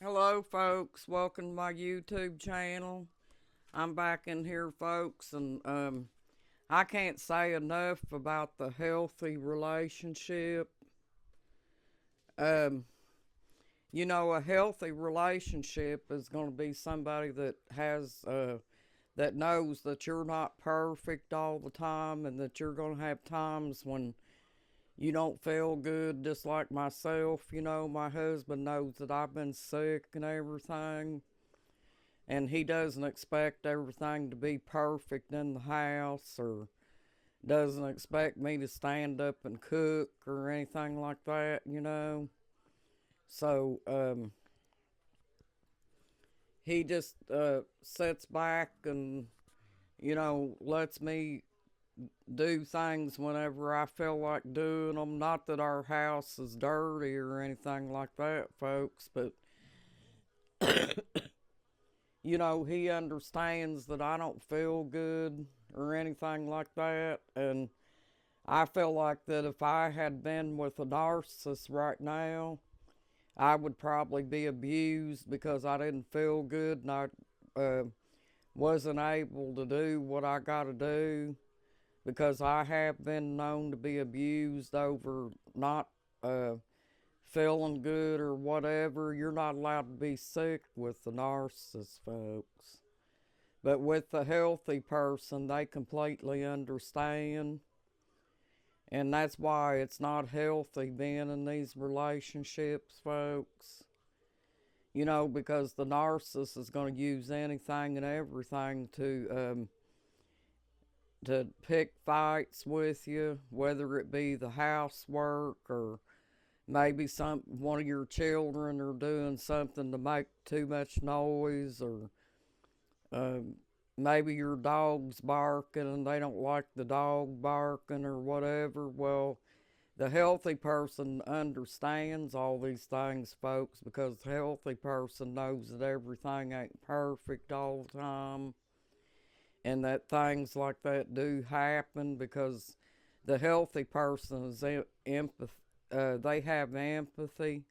Hello, folks. Welcome to my YouTube channel. I'm back in here, folks, and I can't say enough about the healthy relationship. Um, a healthy relationship is going to be somebody that that knows that you're not perfect all the time, and that you're going to have times when you don't feel good, just like myself. My husband knows that I've been sick and everything, and he doesn't expect everything to be perfect in the house, or doesn't expect me to stand up and cook or anything like that. So he just sits back and lets me do things whenever I feel like doing them. Not that our house is dirty or anything like that, folks, but he understands that I don't feel good or anything like that. And I feel like that if I had been with a narcissist right now, I would probably be abused because I didn't feel good, and I uh, wasn't able to do what I got to do, because I have been known to be abused over not uh, feeling good or whatever. You're not allowed to be sick with the narcissist, folks. But with the healthy person, they completely understand. And that's why it's not healthy being in these relationships, folks. Because the narcissist is going to use anything and everything to pick fights with you, whether it be the housework, or maybe one of your children are doing something to make too much noise, or um, maybe your dog's barking and they don't like the dog barking or whatever. Well, the healthy person understands all these things, folks, because the healthy person knows that everything ain't perfect all the time, and that things like that do happen, because the healthy person is they have empathy,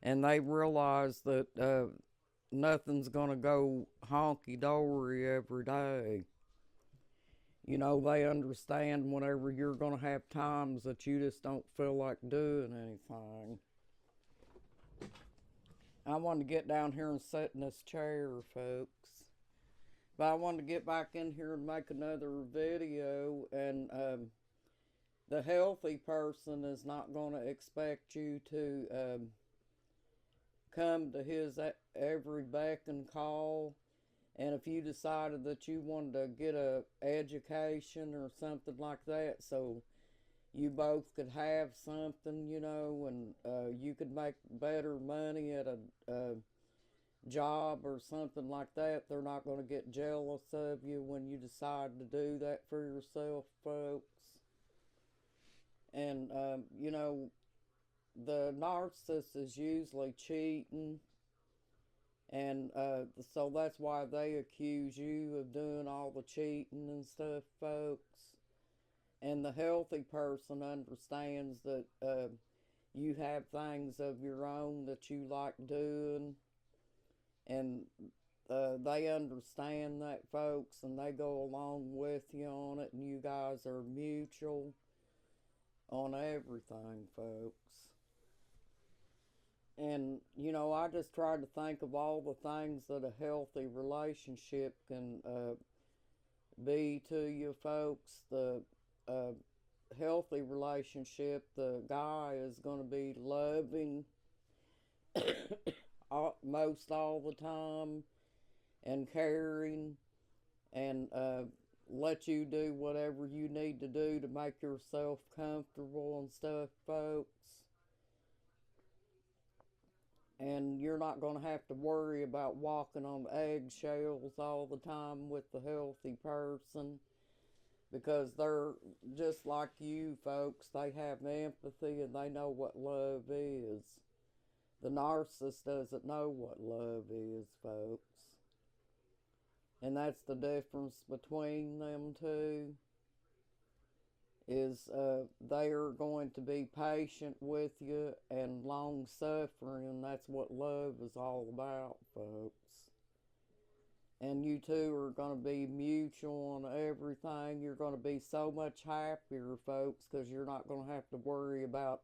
and they realize that nothing's going to go honky dory every day. They understand whenever you're going to have times that you just don't feel like doing anything. I wanted to get down here and sit in this chair, folks. But I wanted to get back in here and make another video. And the healthy person is not going to expect you to come to his every beck and call. And if you decided that you wanted to get a education or something like that, so you both could have something, and you could make better money at a job or something like that, they're not going to get jealous of you when you decide to do that for yourself, folks. And, the narcissist is usually cheating, and so that's why they accuse you of doing all the cheating and stuff, folks. And the healthy person understands that you have things of your own that you like doing, and they understand that, folks, and they go along with you on it, and you guys are mutual on everything, folks. And, I just try to think of all the things that a healthy relationship can be to you, folks. The uh, healthy relationship, the guy is going to be loving most all the time, and caring, and let you do whatever you need to do to make yourself comfortable and stuff, folks. And you're not going to have to worry about walking on eggshells all the time with the healthy person, because they're just like you, folks. They have empathy and they know what love is. The narcissist doesn't know what love is, folks. And that's the difference between them two. is they are going to be patient with you and long suffering. That's what love is all about, folks. And you two are going to be mutual on everything. You're going to be so much happier, folks, because you're not going to have to worry about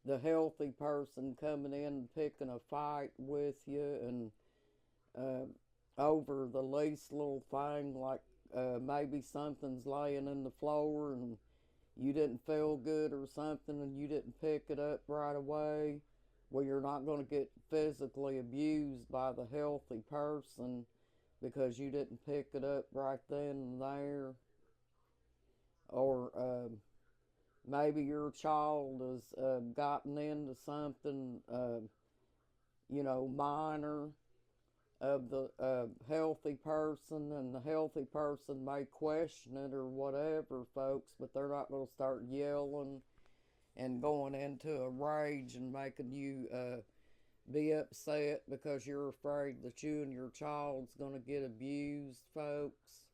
the healthy person coming in and picking a fight with you and over the least little thing, like maybe something's laying in the floor and you didn't feel good or something and you didn't pick it up right away. Well, you're not going to get physically abused by the healthy person because you didn't pick it up right then and there. Or maybe your child has gotten into something, minor of the healthy person, and the healthy person may question it or whatever, folks, but they're not going to start yelling and going into a rage and making you be upset because you're afraid that you and your child's going to get abused, folks.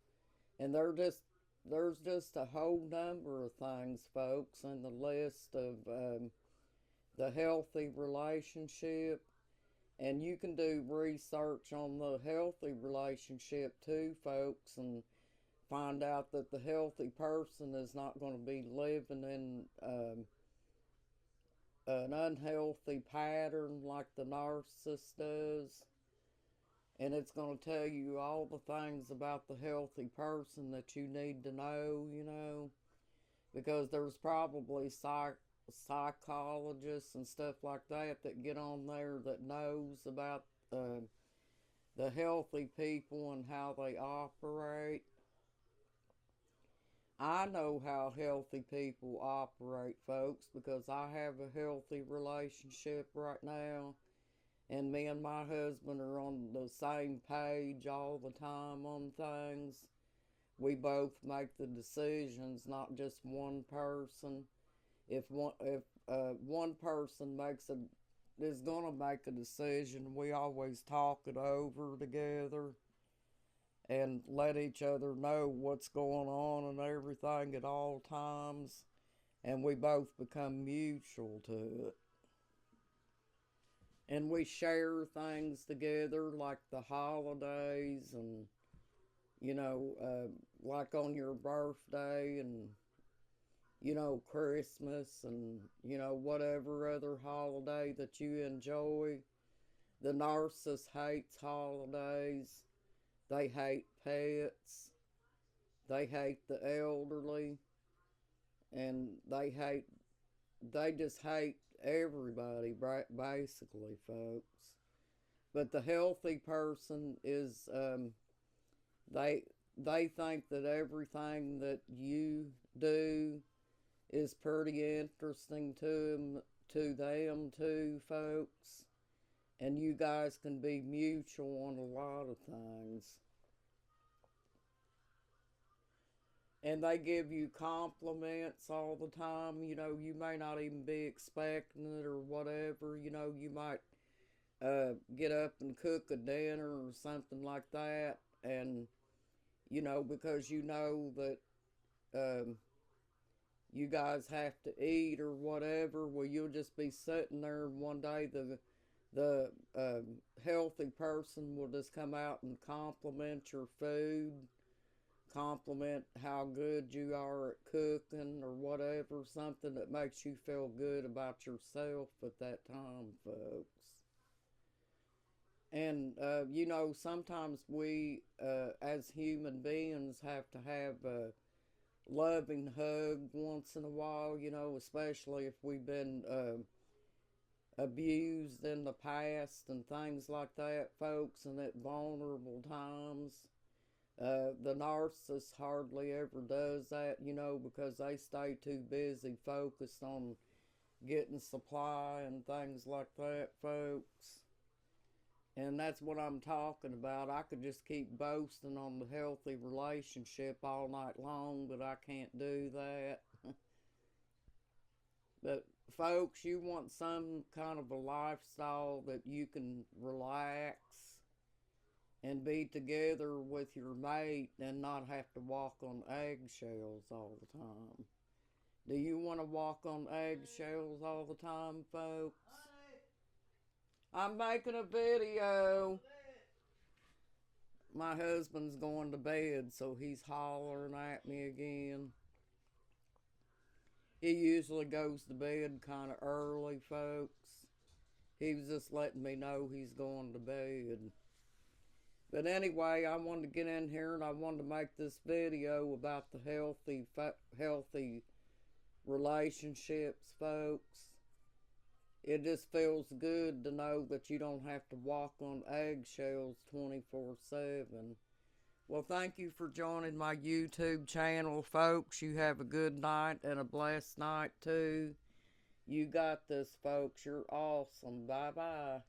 And there's just a whole number of things, folks, in the list of the healthy relationship. And you can do research on the healthy relationship too, folks, and find out that the healthy person is not going to be living in an unhealthy pattern like the narcissist does. And it's going to tell you all the things about the healthy person that you need to know, because there's probably psychologists and stuff like that get on there that knows about the healthy people and how they operate. I know how healthy people operate, folks, because I have a healthy relationship right now. And me and my husband are on the same page all the time on things. We both make the decisions, not just one person. If one person is gonna make a decision, we always talk it over together and let each other know what's going on and everything at all times, and we both become mutual to it. And we share things together like the holidays and, like on your birthday and, Christmas and, whatever other holiday that you enjoy. The narcissist hates holidays. They hate pets. They hate the elderly. And they just hate everybody, basically, folks. But the healthy person is, they they think that everything that you do is pretty interesting to them too, folks. And you guys can be mutual on a lot of things. And they give you compliments all the time. You may not even be expecting it or whatever. You might get up and cook a dinner or something like that. And, because you know that you guys have to eat or whatever, well, you'll just be sitting there and one day the healthy person will just come out and compliment your food, compliment how good you are at cooking or whatever, something that makes you feel good about yourself at that time, folks. And, sometimes we, as human beings, have to have a loving hug once in a while, especially if we've been abused in the past and things like that, folks, and at vulnerable times. The narcissist hardly ever does that, because they stay too busy focused on getting supply and things like that, folks. And that's what I'm talking about. I could just keep boasting on the healthy relationship all night long, but I can't do that. But, folks, you want some kind of a lifestyle that you can relax and be together with your mate and not have to walk on eggshells all the time. Do you want to walk on eggshells all the time, folks? I'm making a video. My husband's going to bed, so he's hollering at me again. He usually goes to bed kind of early, folks. He was just letting me know he's going to bed. But anyway, I wanted to get in here and I wanted to make this video about the healthy relationships, folks. It just feels good to know that you don't have to walk on eggshells 24/7. Well, thank you for joining my YouTube channel, folks. You have a good night and a blessed night, too. You got this, folks. You're awesome. Bye-bye.